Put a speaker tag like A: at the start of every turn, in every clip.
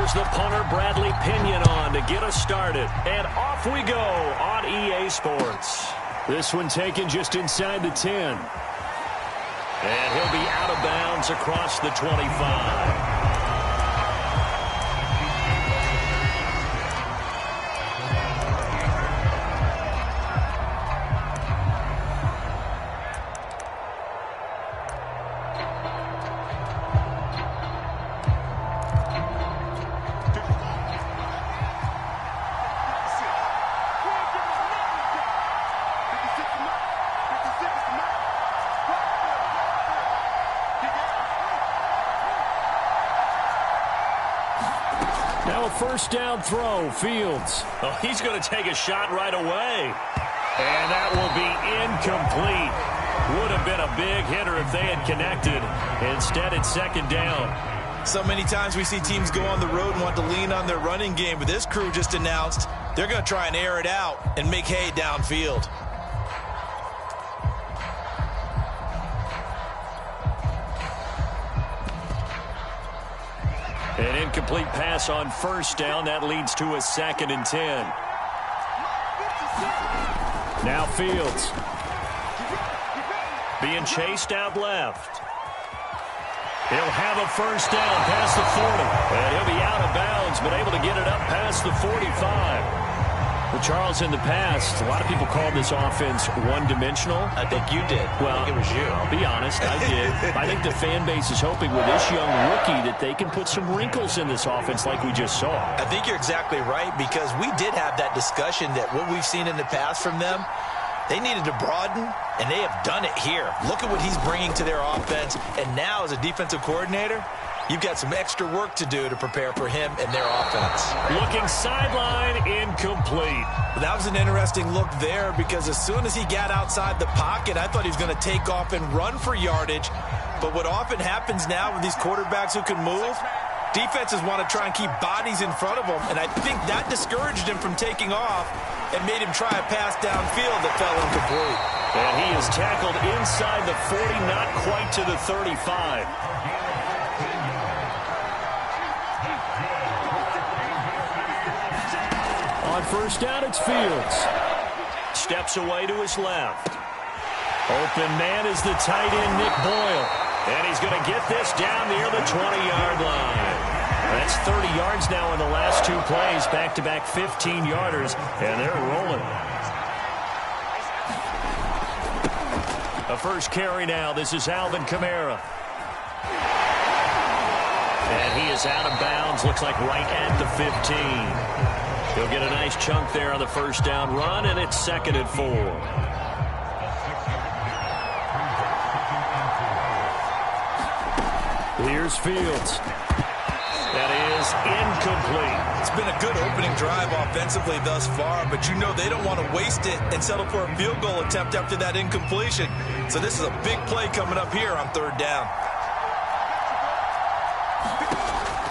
A: There's the punter, Bradley Pinion, on to get us started. And off we go on EA Sports. This one taken just inside the 10. And he'll be out of bounds across the 25. Now a first down throw, Fields. Oh, he's going to take a shot right away. And that will be incomplete. Would have been a big hitter if they had connected. Instead, it's second down.
B: So many times we see teams go on the road and want to lean on their running game, but this crew just announced they're going to try and air it out and make hay downfield.
A: An incomplete pass on first down. That leads to a 2nd and 10. Now Fields. Being chased out left. He'll have a first down past the 40. And he'll be out of bounds, but able to get it up past the 45. Well, Charles, in the past, a lot of people called this offense one-dimensional.
B: I think you did.
A: Well,
B: I think it was you.
A: I'll be honest, I did. I think the fan base is hoping with this young rookie that they can put some wrinkles in this offense like we just saw.
B: I think you're exactly right, because we did have that discussion that what we've seen in the past from them, they needed to broaden, and they have done it here. Look at what he's bringing to their offense, and now as a defensive coordinator, you've got some extra work to do to prepare for him and their offense.
A: Looking sideline, incomplete.
B: That was an interesting look there, because as soon as he got outside the pocket, I thought he was going to take off and run for yardage. But what often happens now with these quarterbacks who can move, defenses want to try and keep bodies in front of them, and I think that discouraged him from taking off and made him try a pass downfield that fell incomplete.
A: And he is tackled inside the 40, not quite to the 35. On first down, it's Fields. Steps away to his left. Open man is the tight end, Nick Boyle. And he's going to get this down near the 20-yard line. That's 30 yards now in the last 2 plays, back-to-back 15-yarders, and they're rolling. A first carry now. This is Alvin Kamara. And he is out of bounds, looks like right at the 15. He'll get a nice chunk there on the first down run, and it's 2nd and 4. Here's Fields. That is incomplete.
B: It's been a good opening drive offensively thus far, but you know they don't want to waste it and settle for a field goal attempt after that incompletion. So this is a big play coming up here on 3rd down.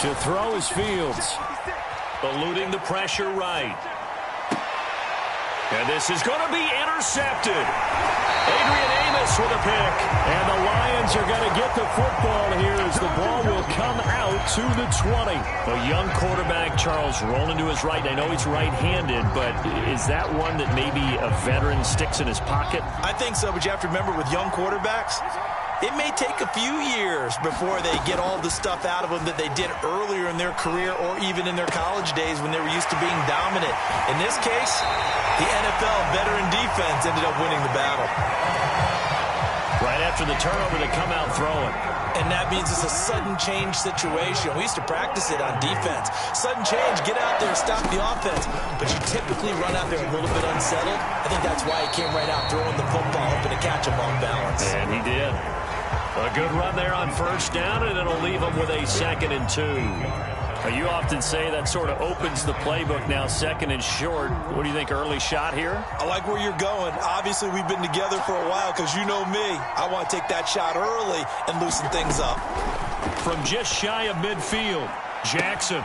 A: To throw is Fields. Eluding the pressure right. And this is going to be intercepted. Adrian Amos with a pick. And the Lions are going to get the football here as the ball will come out to the 20. A young quarterback, Charles, rolling to his right. I know he's right-handed, but is that one that maybe a veteran sticks in his pocket?
B: I think so, but you have to remember with young quarterbacks, it may take a few years before they get all the stuff out of them that they did earlier in their career or even in their college days when they were used to being dominant. In this case, the NFL veteran defense ended up winning the battle.
A: Right after the turnover, they come out throwing.
B: And that means it's a sudden change situation. We used to practice it on defense. Sudden change, get out there, stop the offense. But you typically run out there a little bit unsettled. I think that's why he came right out throwing the football, hoping to catch him off balance.
A: And he did. A good run there on first down, and it'll leave them with a 2nd and 2. You often say that sort of opens the playbook now, 2nd and short. What do you think, early shot here?
B: I like where you're going. Obviously, we've been together for a while because you know me. I want to take that shot early and loosen things up.
A: From just shy of midfield, Jackson.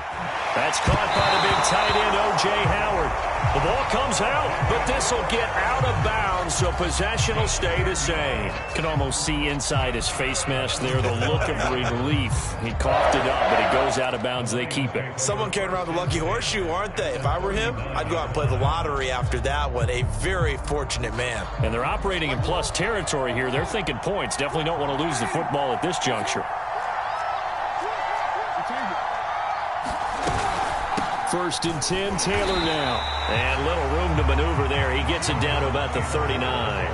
A: That's caught by the big tight end, O.J. Howard. The ball comes out, but this will get out of bounds, so possession will stay the same. Can almost see inside his face mask there the look of relief. He coughed it up, but it goes out of bounds. They keep it.
B: Someone carrying around the lucky horseshoe, aren't they? If I were him, I'd go out and play the lottery after that one. A very fortunate man. And
A: they're operating in plus territory here. They're thinking points. Definitely don't want to lose the football at this juncture. First and 10, Taylor now. And little room to maneuver there. He gets it down to about the 39.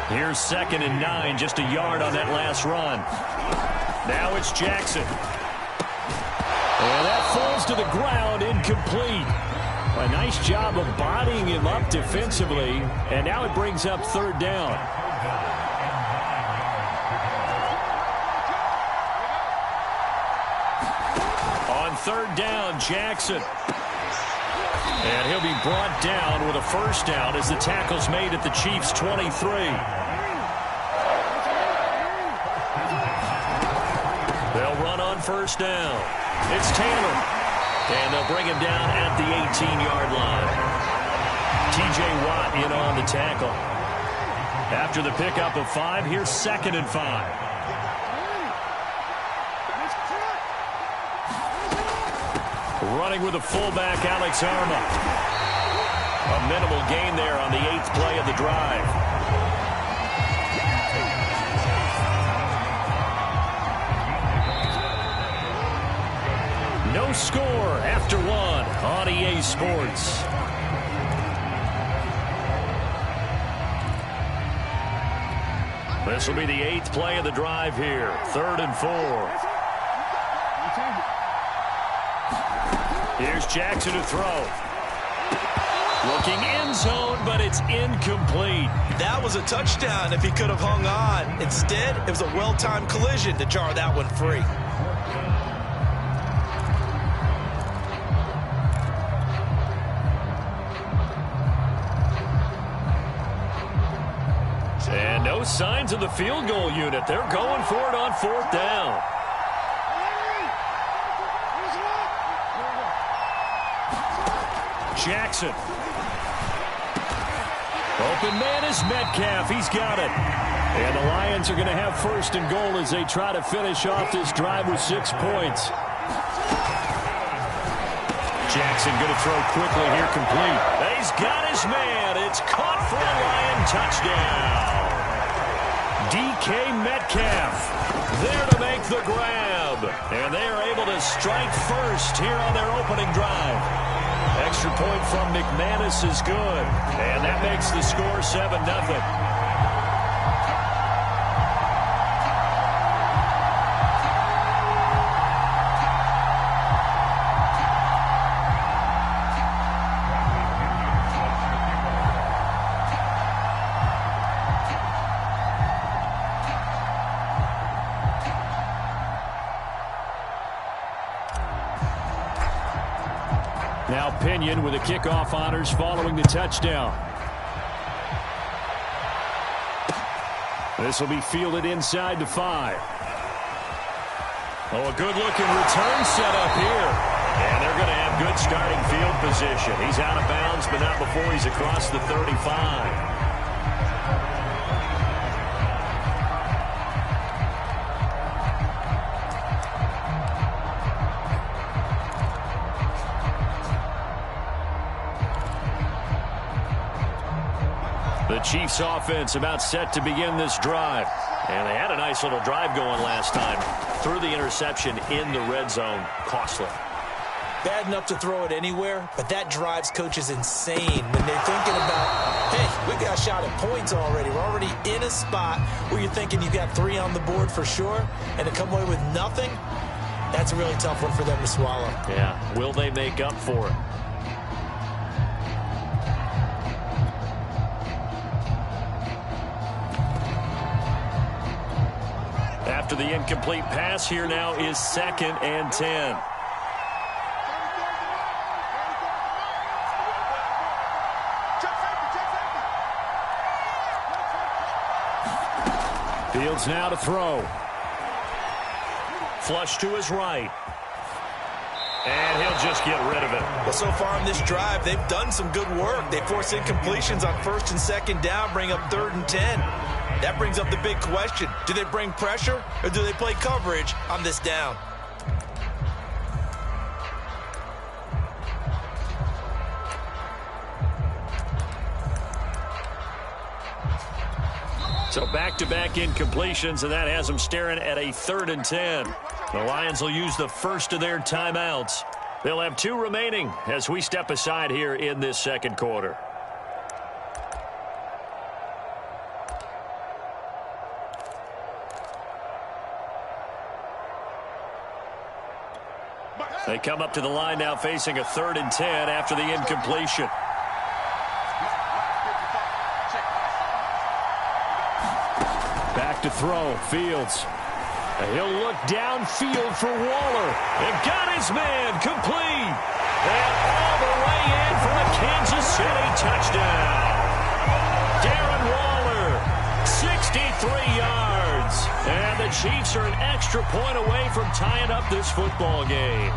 A: Here's 2nd and 9, just a yard on that last run. Now it's Jackson. And that falls to the ground, incomplete. A nice job of bodying him up defensively. And now it brings up 3rd down. On 3rd down, Jackson. And he'll be brought down with a 1st down as the tackle's made at the Chiefs' 23. They'll run on 1st down. It's Taylor. And they'll bring him down at the 18-yard line. T.J. Watt in on the tackle. After the pickup of 5, here's 2nd and 5. Running with the fullback, Alex Arma. A minimal gain there on the 8th play of the drive. No score after 1 on EA Sports. This will be the 8th play of the drive here. 3rd and 4. Here's Jackson to throw. Looking end zone, but it's incomplete.
B: That was a touchdown if he could have hung on. Instead, it was a well-timed collision to jar that one free.
A: And no signs of the field goal unit. They're going for it on 4th down. Jackson. Open man is Metcalf. He's got it. And the Lions are going to have 1st and goal as they try to finish off this drive with 6 points. Jackson going to throw quickly here, complete. He's got his man. It's caught for a Lion touchdown. DK Metcalf there to make the grab. And they are able to strike first here on their opening drive. Extra point from McManus is good. And that makes the score 7-0. Now Pinion with the kickoff honors following the touchdown. This will be fielded inside the 5. Oh, a good-looking return set up here. And they're going to have good starting field position. He's out of bounds, but not before he's across the 35. The Chiefs offense about set to begin this drive. And they had a nice little drive going last time. Threw the interception in the red zone. Costly.
B: Bad enough to throw it anywhere, but that drives coaches insane when they're thinking about, hey, we got a shot at points already. We're already in a spot where you're thinking you got 3 on the board for sure, and to come away with nothing, that's a really tough one for them to swallow.
A: Yeah, will they make up for it? After the incomplete pass, here now is 2nd and 10. Fields now to throw. Flush to his right. And he'll just get rid of it.
B: Well, so far on this drive, they've done some good work. They force incompletions on 1st and 2nd down, bring up 3rd and 10. That brings up the big question. Do they bring pressure or do they play coverage on this down?
A: So back-to-back incompletions, and that has them staring at a 3rd and 10. The Lions will use the first of their timeouts. They'll have 2 remaining as we step aside here in this 2nd quarter. They come up to the line now facing a 3rd and 10 after the incompletion. Back to throw, Fields. He'll look downfield for Waller. And got his man complete. And all the way in for the Kansas City touchdown. Darren Waller, 63 yards. And the Chiefs are an extra point away from tying up this football game.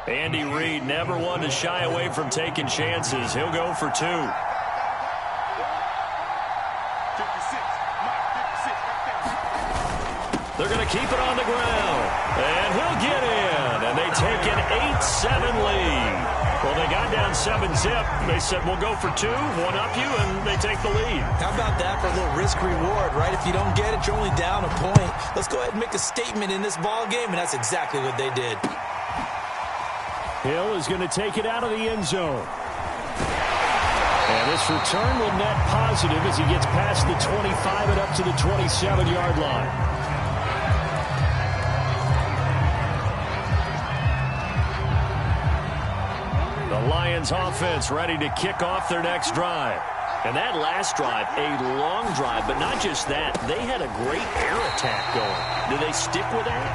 A: Andy Reid, never one to shy away from taking chances. He'll go for 2. They're going to keep it on the ground. And he'll get in. And they take an 8-7 lead. Well, they got down 7-zip. They said, we'll go for 2, one up you, and they take the lead.
B: How about that for a little risk-reward, right? If you don't get it, you're only down a point. Let's go ahead and make a statement in this ball game, and that's exactly what they did.
A: Hill is going to take it out of the end zone. And this return will net positive as he gets past the 25 and up to the 27-yard line. The Lions offense ready to kick off their next drive. And that last drive, a long drive, but not just that. They had a great air attack going. Do they stick with that?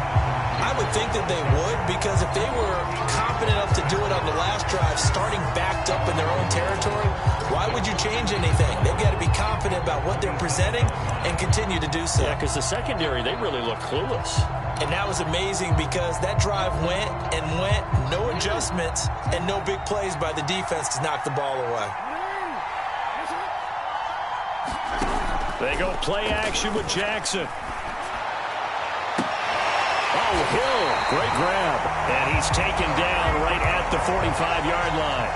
B: I would think that they would, because if they were confident enough to do it on the last drive, starting backed up in their own territory, why would you change anything? They've got to be confident about what they're presenting and continue to do so.
A: Yeah, because the secondary, they really look clueless.
B: And that was amazing because that drive went and went, no adjustments, and no big plays by the defense to knock the ball away.
A: They go play action with Jackson. Oh, Hill, great grab. And he's taken down right at the 45-yard line.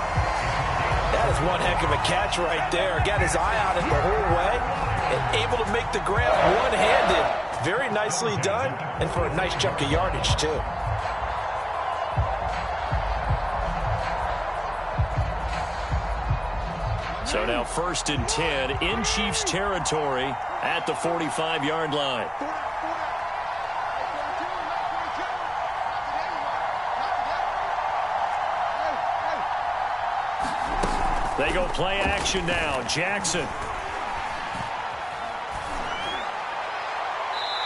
B: That is one heck of a catch right there. Got his eye on it the whole way and able to make the grab one-handed. Very nicely done, and for a nice chunk of yardage, too.
A: So now 1st and 10 in Chiefs territory at the 45-yard line. They go play action now. Jackson.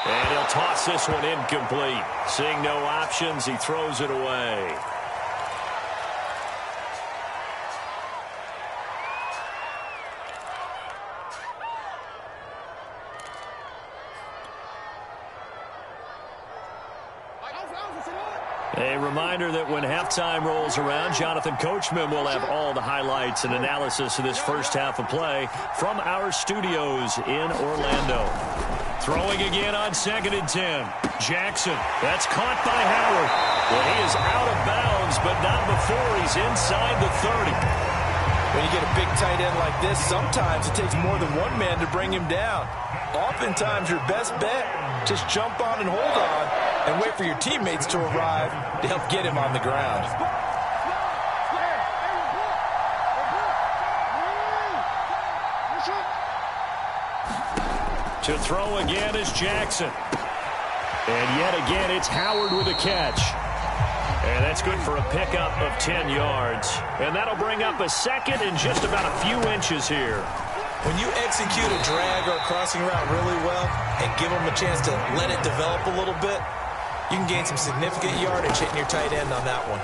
A: And he'll toss this one incomplete. Seeing no options, he throws it away. A reminder that when halftime rolls around, Jonathan Coachman will have all the highlights and analysis of this first half of play from our studios in Orlando. Throwing again on 2nd and 10. Jackson, that's caught by Howard. Well, he is out of bounds, but not before he's inside the 30.
B: When you get a big tight end like this, sometimes it takes more than one man to bring him down. Oftentimes, your best bet, just jump on and hold on and wait for your teammates to arrive to help get him on the ground.
A: To throw again is Jackson. And yet again, it's Howard with a catch. And that's good for a pickup of 10 yards. And that'll bring up a second and just about a few inches here.
B: When you execute a drag or a crossing route really well and give them a chance to let it develop a little bit, you can gain some significant yardage hitting your tight end on that one.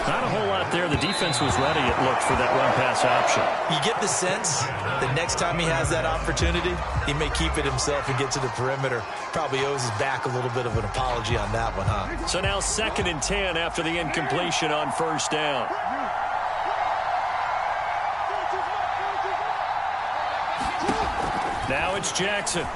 A: Not a whole lot there. The defense was ready, it looked, for that run-pass option.
B: You get the sense that next time he has that opportunity, he may keep it himself and get to the perimeter. Probably owes his back a little bit of an apology on that one, huh?
A: So now 2nd and 10 after the incompletion on 1st down. Now it's Jackson.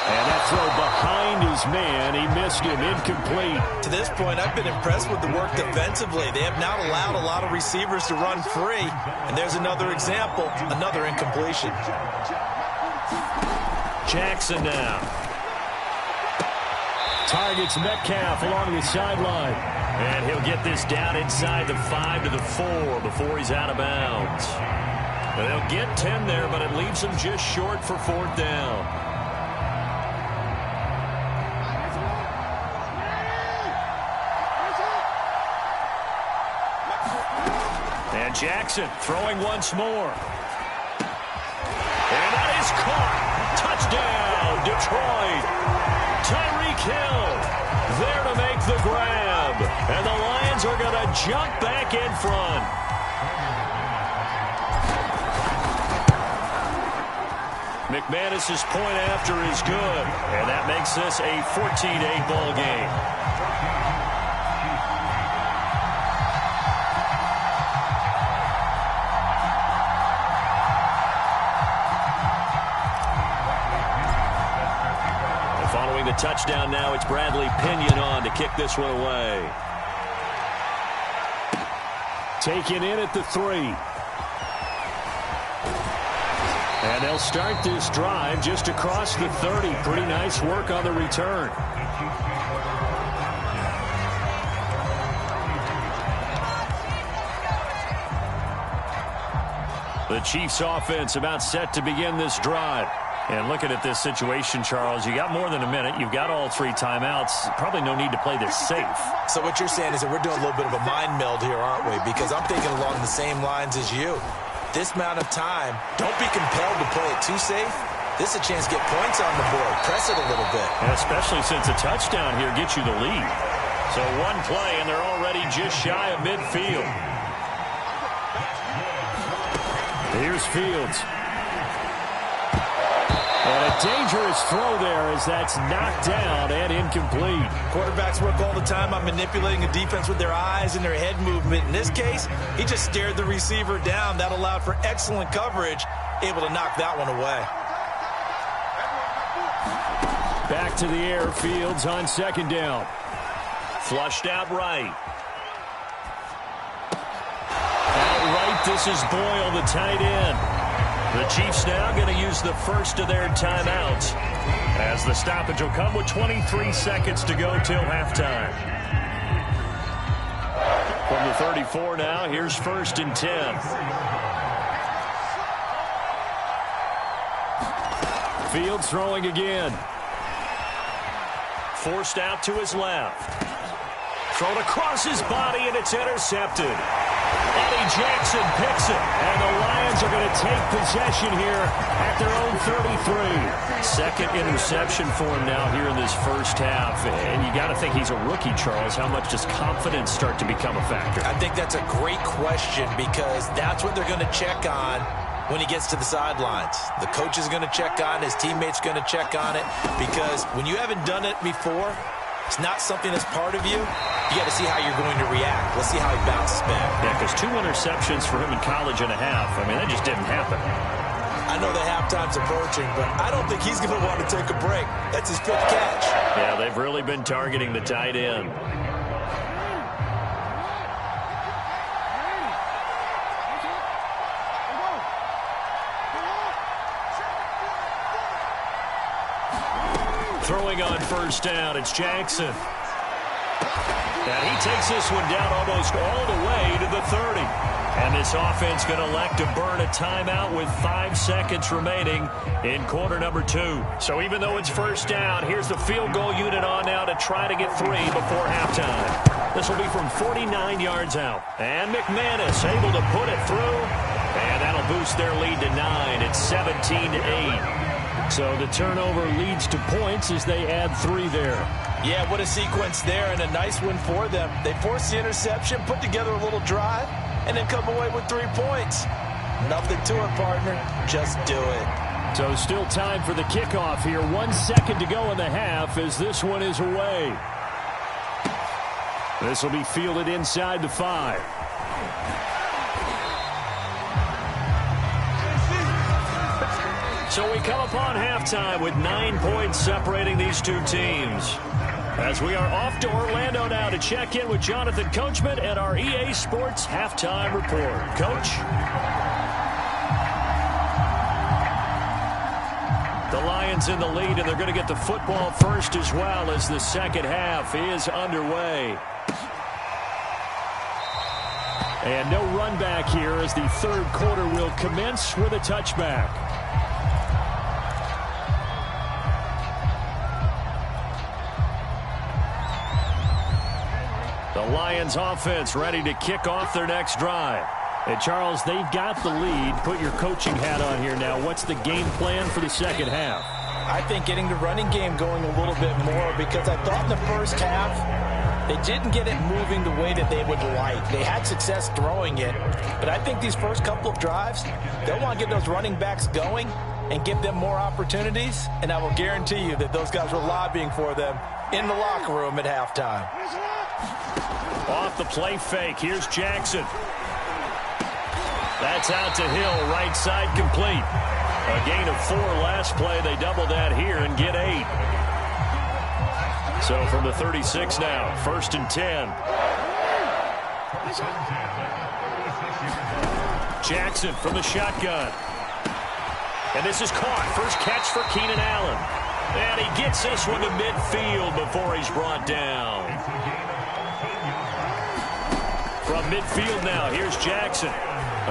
A: And that throw behind his man. He missed him. Incomplete.
B: To this point, I've been impressed with the work defensively. They have not allowed a lot of receivers to run free. And there's another example, another incompletion. Jackson now.
A: Targets Metcalf along the sideline. And he'll get this down inside the 5 to the 4 before he's out of bounds. And they'll get 10 there, but it leaves them just short for 4th down. And Jackson throwing once more. And that is caught. Touchdown, Detroit. Tyreek Hill there to make the grab. And the Lions are going to jump back in front. McManus's point after is good. And that makes this a 14-8 ball game. Following the touchdown now, it's Bradley Pinion on to kick this one away. Taken in at the 3. And they'll start this drive just across the 30. Pretty nice work on the return. The Chiefs offense about set to begin this drive. And looking at this situation, Charles, you got more than a minute. You've got all 3 timeouts. Probably no need to play this safe.
B: So what you're saying is that we're doing a little bit of a mind meld here, aren't we? Because I'm thinking along the same lines as you. This amount of time, don't be compelled to play it too safe. This is a chance to get points on the board. Press it a little bit.
A: And especially since a touchdown here gets you the lead. So one play, and they're already just shy of midfield. Here's Fields. And a dangerous throw there as that's knocked down and incomplete.
B: Quarterbacks work all the time on manipulating a defense with their eyes and their head movement. In this case, he just stared the receiver down. That allowed for excellent coverage, able to knock that one away.
A: Back to the air, Fields on 2nd down. Flushed out right. Out right, this is Boyle, the tight end. The Chiefs now going to use the first of their timeouts as the stoppage will come with 23 seconds to go till halftime. From the 34 now, here's 1st and 10. Fields throwing again. Forced out to his left. Thrown across his body, and it's intercepted. Eddie Jackson picks it, and the Lions are going to take possession here at their own 33. 2nd interception for him now here in this first half. And you got to think he's a rookie, Charles. How much does confidence start to become a factor?
B: I think that's a great question because that's what they're going to check on when he gets to the sidelines. The coach is going to check on, his teammates going to check on it, because when you haven't done it before, it's not something that's part of you. You got to see how you're going to react. Let's see how he bounces back.
A: Yeah, because 2 interceptions for him in college and a half. I mean, that just didn't happen.
B: I know the halftime's approaching, but I don't think he's going to want to take a break. That's his 5th catch.
A: Yeah, they've really been targeting the tight end. Throwing on 1st down, it's Jackson. And he takes this one down almost all the way to the 30. And this offense going to elect to burn a timeout with 5 seconds remaining in quarter number 2. So even though it's 1st down, here's the field goal unit on now to try to get 3 before halftime. This will be from 49 yards out. And McManus able to put it through. And that'll boost their lead to 9. It's 17-8. So the turnover leads to points as they add 3 there.
B: Yeah, what a sequence there, and a nice one for them. They forced the interception, put together a little drive, and then come away with 3 points. Nothing to it, partner. Just do it.
A: So still time for the kickoff here. 1 second to go in the half as this one is away. This will be fielded inside the 5. So we come upon halftime with 9 points separating these two teams. As we are off to Orlando now to check in with Jonathan Coachman and our EA Sports Halftime Report. Coach? The Lions in the lead, and they're going to get the football first as well as the second half is underway. And no run back here as the third quarter will commence with a touchback. The Lions offense ready to kick off their next drive. And Charles, they've got the lead. Put your coaching hat on here now. What's the game plan for the second half?
B: I think getting the running game going a little bit more, because I thought in the first half they didn't get it moving the way that they would like. They had success throwing it, but I think these first couple of drives, they'll want to get those running backs going and give them more opportunities, and I will guarantee you that those guys were lobbying for them in the locker room at halftime.
A: Off the play fake, here's Jackson. That's out to Hill, right side complete. A gain of 4 last play. They double that here and get 8. So from the 36 now, 1st and 10. Jackson from the shotgun. And this is caught. First catch for Keenan Allen. And he gets this one to midfield before he's brought down. From midfield now, here's Jackson.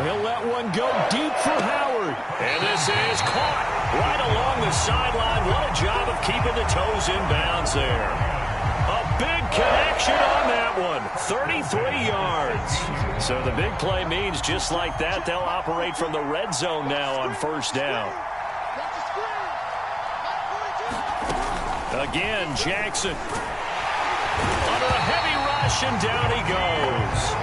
A: He'll let one go deep for Howard. And this is caught right along the sideline. What a job of keeping the toes in bounds there. A big connection on that one. 33 yards. So the big play means just like that, they'll operate from the red zone now on first down. Again, Jackson. Under a heavy rush, and down he goes.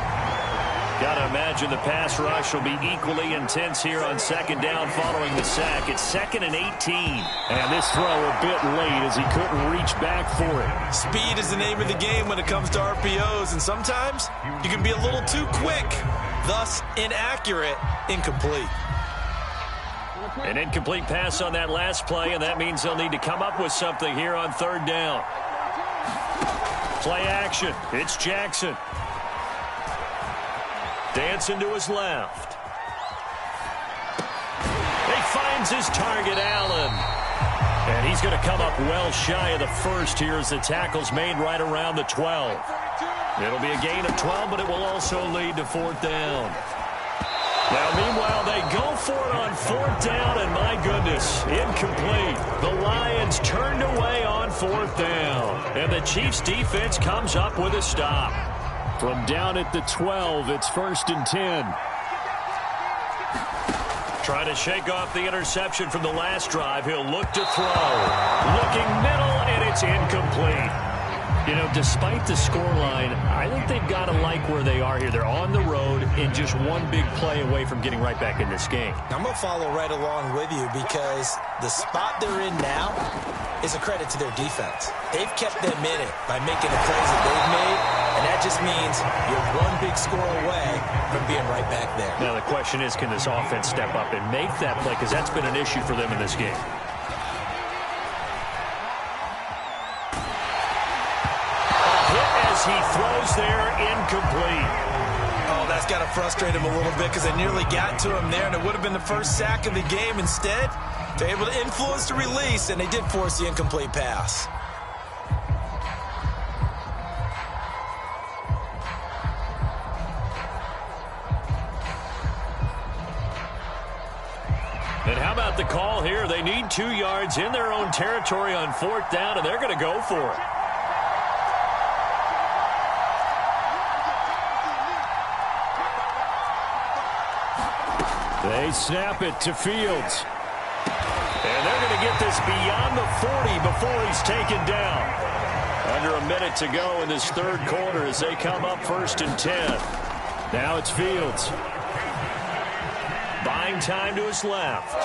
A: Got to imagine the pass rush will be equally intense here on second down following the sack. It's 2nd and 18. And this throw a bit late as he couldn't reach back for it.
B: Speed is the name of the game when it comes to RPOs, and sometimes you can be a little too quick, thus inaccurate, incomplete.
A: An incomplete pass on that last play, and that means they'll need to come up with something here on third down. Play action. It's Jackson. Dancing to his left. He finds his target, Allen. And he's going to come up well shy of the first here as the tackle's made right around the 12. It'll be a gain of 12, but it will also lead to 4th down. Now, meanwhile, they go for it on 4th down, and my goodness, incomplete. The Lions turned away on 4th down, and the Chiefs' defense comes up with a stop. From down at the 12, it's 1st and 10. Trying to shake off the interception from the last drive. He'll look to throw. Looking middle, and it's incomplete. You know, despite the scoreline, I think they've got to like where they are here. They're on the road and just one big play away from getting right back in this game.
B: I'm going to follow right along with you because the spot they're in now is a credit to their defense. They've kept them in it by making the plays that they've made, and that just means you're one big score away from being right back there.
A: Now the question is, can this offense step up and make that play? Because that's been an issue for them in this game. He throws there, incomplete.
B: Oh, that's got to frustrate him a little bit because they nearly got to him there, and it would have been the first sack of the game. Instead, they're able to influence the release, and they did force the incomplete pass.
A: And how about the call here? They need 2 yards in their own territory on 4th down, and they're going to go for it. They snap it to Fields. And they're going to get this beyond the 40 before he's taken down. Under a minute to go in this third quarter as they come up 1st and 10. Now it's Fields. Buying time to his left.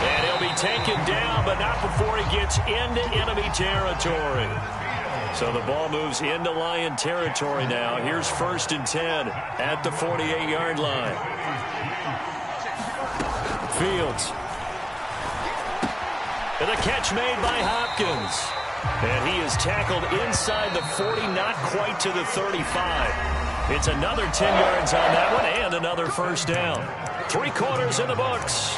A: And he'll be taken down, but not before he gets into enemy territory. So the ball moves into Lion territory now. Here's 1st and 10 at the 48-yard line. Fields. And the catch made by Hopkins. And he is tackled inside the 40, not quite to the 35. It's another 10 yards on that one and another first down. 3 quarters in the books.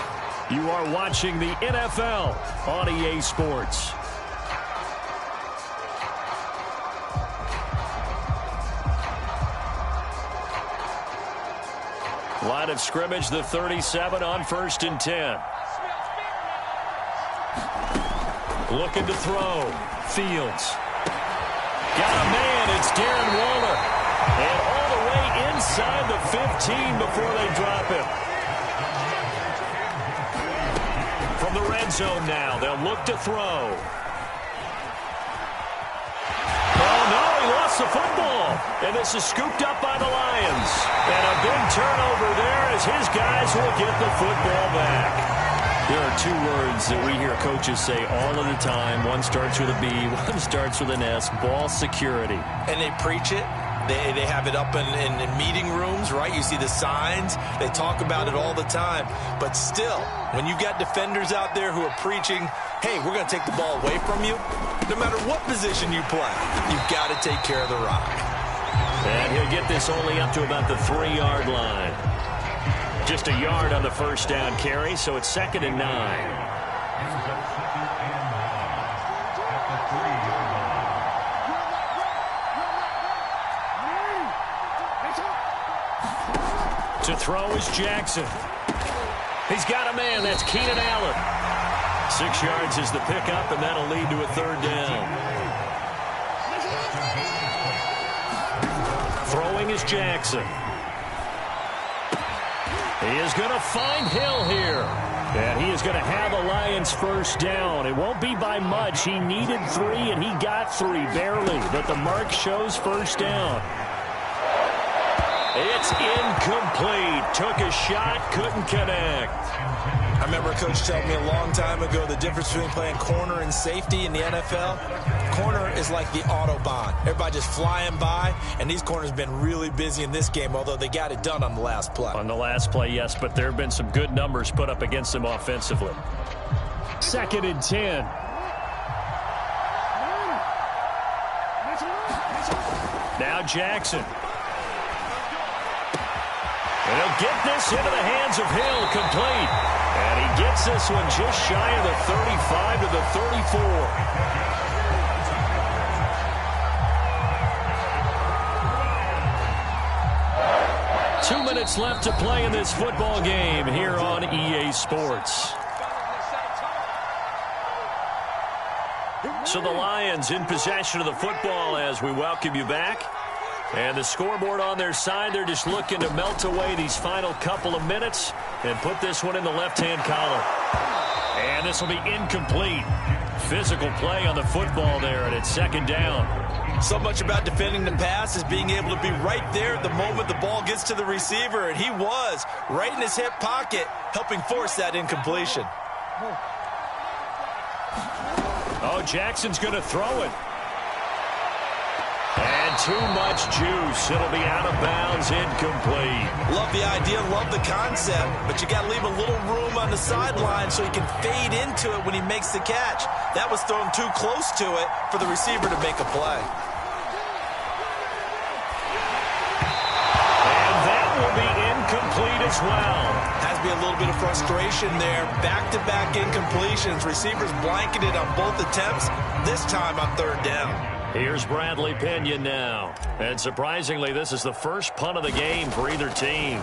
A: You are watching the NFL on EA Sports. Line of scrimmage, the 37 on 1st and 10. Looking to throw. Fields. Got a man. It's Darren Waller. And all the way inside the 15 before they drop him. From the red zone now, they'll look to throw. Oh, no, he lost the football. And this is scooped up by the Lions. And a big turnover there as his guys will get the football back. There are 2 words that we hear coaches say all of the time. One starts with a B, one starts with an S, ball security.
B: And they preach it. They have it up in meeting rooms, right? You see the signs. They talk about it all the time. But still, when you got defenders out there who are preaching, hey, we're going to take the ball away from you, no matter what position you play, you've got to take care of the rock.
A: And he'll get this only up to about the 3-yard line. Just a yard on the first down carry, so it's 2nd and 9. To throw is Jackson. He's got a man. That's Keenan Allen. 6 yards is the pickup, and that'll lead to a 3rd down. Throwing is Jackson. He is going to find Hill here. And he is going to have the Lions first down. It won't be by much. He needed 3, and he got 3, barely. But the mark shows first down. It's incomplete. Took a shot, couldn't connect.
B: I remember a coach telling me a long time ago the difference between playing corner and safety in the NFL. Corner is like the Autobahn. Everybody just flying by, and these corners have been really busy in this game, although they got it done on the last play.
A: On the last play, yes, but there have been some good numbers put up against them offensively. 2nd and 10. Now Jackson. And he'll get this into the hands of Hill, complete. And he gets this one just shy of the 35 to the 34. 2 minutes left to play in this football game here on EA Sports. So the Lions in possession of the football as we welcome you back. And the scoreboard on their side, they're just looking to melt away these final couple of minutes and put this one in the left-hand column. And this will be incomplete. Physical play on the football there, and it's 2nd down.
B: So much about defending the pass is being able to be right there at the moment the ball gets to the receiver, and he was right in his hip pocket, helping force that incompletion.
A: Oh, Jackson's going to throw it. And too much juice. It'll be out of bounds, incomplete.
B: Love the idea, love the concept, but you got to leave a little room on the sideline so he can fade into it when he makes the catch. That was thrown too close to it for the receiver to make a play.
A: And that will be incomplete as well.
B: Has to be a little bit of frustration there. Back-to-back incompletions. Receivers blanketed on both attempts, this time on 3rd down.
A: Here's Bradley Pinion now. And surprisingly, this is the first punt of the game for either team.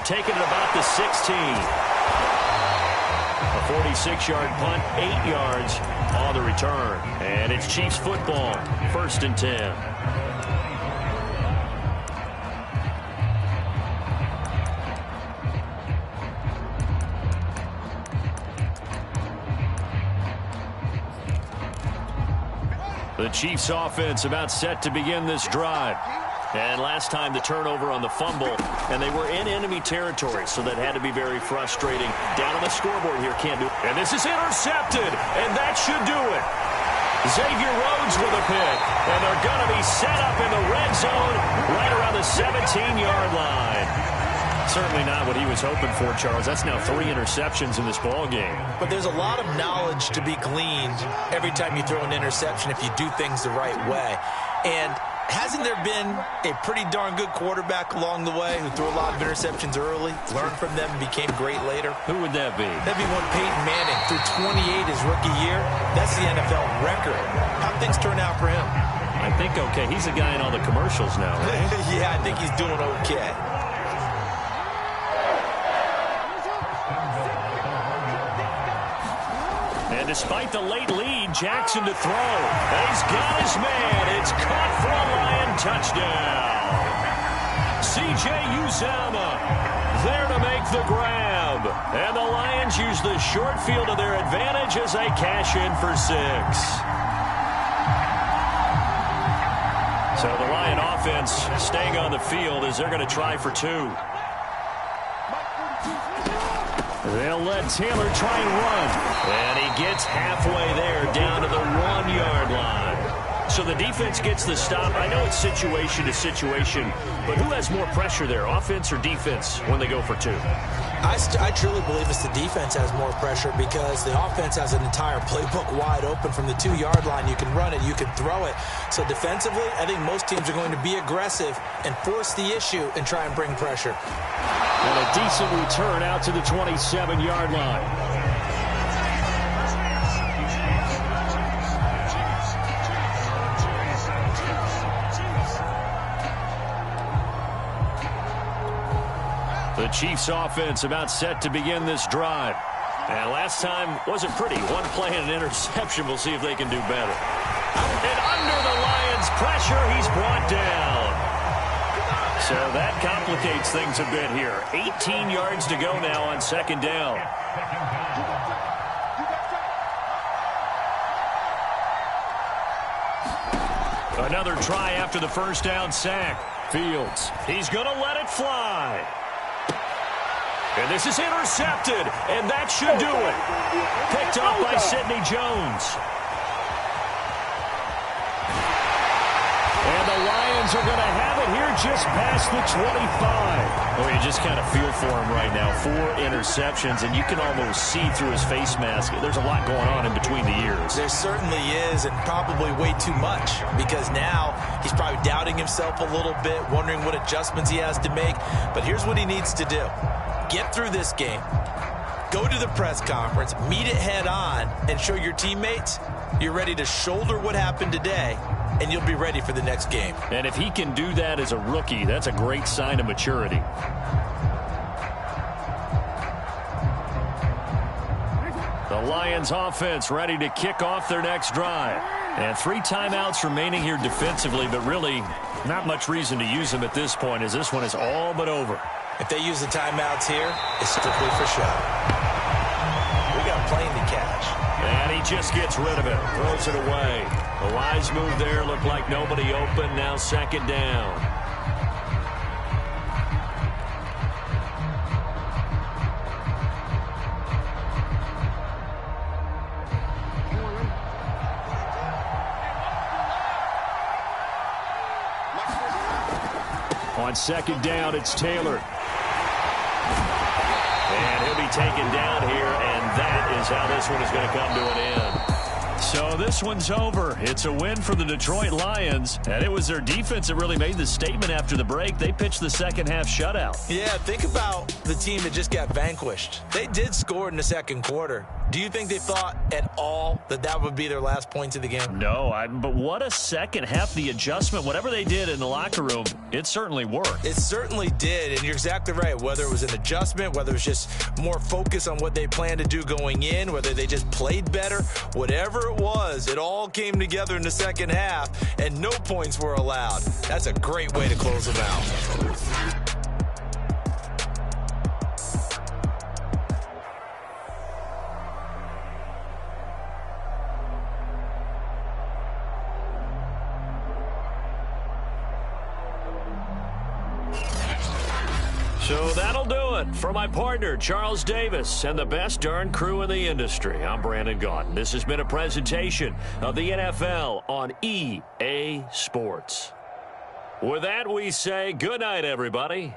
A: Taken at about the 16. A 46-yard punt, 8 yards on the return. And it's Chiefs football, 1st and 10. The Chiefs offense about set to begin this drive. And last time the turnover on the fumble, and they were in enemy territory, so that had to be very frustrating. Down on the scoreboard here, can't do it. And this is intercepted, and that should do it. Xavier Rhodes with a pick, and they're going to be set up in the red zone right around the 17-yard line. Certainly not what he was hoping for, Charles. That's now 3 interceptions in this ball game.
B: But there's a lot of knowledge to be gleaned every time you throw an interception if you do things the right way. And hasn't there been a pretty darn good quarterback along the way who threw a lot of interceptions early, learned from them, and became great later?
A: Who would that be?
B: That'd be one Peyton Manning. Threw 28 his rookie year. That's the NFL record. How'd things turn out for him?
A: I think okay. He's the guy in all the commercials now, right?
B: Yeah, I think he's doing okay.
A: And despite the late lead, Jackson to throw. And he's got his man. It's caught for a Lion touchdown. C.J. Uzomah there to make the grab. And the Lions use the short field to their advantage as they cash in for 6. So the Lion offense staying on the field as they're going to try for 2. They'll let Taylor try and run. And he gets halfway there down to the 1-yard line. So the defense gets the stop. I know it's situation to situation, but who has more pressure there, offense or defense, when they go for 2?
B: I truly believe it's the defense has more pressure because the offense has an entire playbook wide open from the 2-yard line. You can run it, you can throw it. So defensively, I think most teams are going to be aggressive and force the issue and try and bring pressure.
A: And a decent return out to the 27-yard line. The Chiefs offense about set to begin this drive. And last time wasn't pretty. One play and an interception. We'll see if they can do better. And under the Lions' pressure, he's brought down. So that complicates things a bit here. 18 yards to go now on 2nd down. Another try after the first down sack. Fields, he's going to let it fly. And this is intercepted, and that should do it. Picked up by Sidney Jones. And the Lions are going to have it here just past the 25. Oh, you just kind of feel for him right now. 4 interceptions, and you can almost see through his face mask. There's a lot going on in between the ears.
B: There certainly is, and probably way too much, because now he's probably doubting himself a little bit, wondering what adjustments he has to make. But here's what he needs to do. Get through this game, go to the press conference, meet it head on, and show your teammates you're ready to shoulder what happened today, and you'll be ready for the next game.
A: And if he can do that as a rookie, that's a great sign of maturity. The Lions offense ready to kick off their next drive. And 3 timeouts remaining here defensively, but really not much reason to use them at this point as this one is all but over.
B: If they use the timeouts here, it's strictly for show. We got a plane to catch.
A: And he just gets rid of it, throws it away. The wise move there, looked like nobody open, now 2nd down. On 2nd down, it's Taylor. And he'll be taken down here, and that is how this one is going to come to an end. So this one's over. It's a win for the Detroit Lions, and it was their defense that really made the statement after the break. They pitched the second half shutout.
B: Yeah, think about the team that just got vanquished. They did score in the 2nd quarter. Do you think they thought at all that that would be their last points of the game?
A: No, but what a second half. The adjustment, whatever they did in the locker room, it certainly worked.
B: It certainly did, and you're exactly right. Whether it was an adjustment, whether it was just more focus on what they planned to do going in, whether they just played better, whatever it was, it all came together in the second half, and no points were allowed. That's a great way to close them out.
A: So that'll do it. For my partner, Charles Davis, and the best darn crew in the industry, I'm Brandon Gaudin. This has been a presentation of the NFL on EA Sports. With that, we say good night, everybody.